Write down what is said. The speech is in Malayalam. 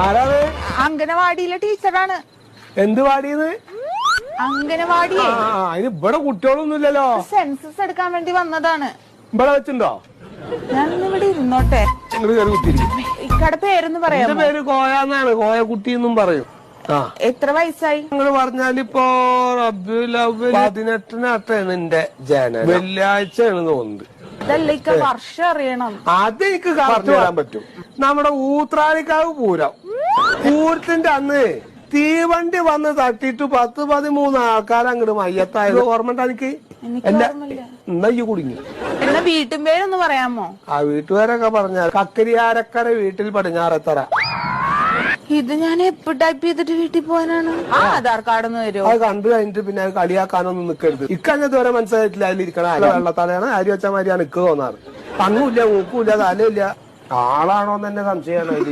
ആരാണ്? അംഗനവാടിയിലെ ടീച്ചറാണ്. എന്ത് വാടിയത്? അംഗനവാടിയെ അതിന് ഇവിടെ കുട്ടികളൊന്നുമില്ലല്ലോ. സെൻസസ് എടുക്കാൻ വേണ്ടി വന്നതാണ്. ഇവിടെ വെച്ചിണ്ടോ? ഞാൻ ഇവിടെ ഇരുന്നോട്ടെ. നിങ്ങൾ കയറി കുത്തിയിരിക്കും. ഇക്കടെ പേരൊന്ന് പറയാം. എന്റെ പേര് കോയാന്നാണ്, കോയക്കുട്ടി എന്നും പറയും. എത്ര വയസ്സായി? നിങ്ങൾ പറഞ്ഞാലിപ്പോ 18-നാണ് എന്റെ ജനനം. വെള്ളിയാഴ്ചയാണ് തോന്നുന്നത്. ഇതല്ല ഇക്ക വർഷം അറിയണം. അത് എനിക്ക് കറക്റ്റ് പറയാൻ പറ്റും. നമ്മുടെ ഊത്രാളിക്കാവ് പൂരം, പൂരത്തിന്റെ അന്ന് തീവണ്ടി വന്ന് തട്ടിട്ട് 10-13 ആൾക്കാർ അങ്ങോട്ട് മയ്യത്തായത് ഓർമ്മ എനിക്ക്. എന്നാ ഈ കുടുങ്ങി. എന്നാ വീട്ടും പേരൊന്ന് പറയാമോ? ആ വീട്ടുകാരൊക്കെ പറഞ്ഞ കക്കരിയാരക്കര വീട്ടിൽ പടിഞ്ഞാറത്തറ. ഇത് ഞാൻ എപ്പോ ടൈപ്പ് ചെയ്തിട്ട് വീട്ടിൽ പോകാനാണ്? ആ ആധാർ കാർഡ് ഒന്ന് വരുമോ? അത് കണ്ടു കഴിഞ്ഞിട്ട് പിന്നെ അത് കളിയാക്കാനൊന്നും നിൽക്കരുത്. ഇക്കഞ്ഞത് വരെ മനസ്സിലായിട്ടില്ല. അതിലിരിക്കണ വെള്ളത്തലയാണ് അരി വെച്ച മാതിരിയാണ് ഇക്ക് തോന്നാറ്. കണ്ണുമില്ല, മൂക്കുമില്ല, തലയില്ല. ആളാണോന്ന് തന്നെ സംശയമാണ് അതിൽ.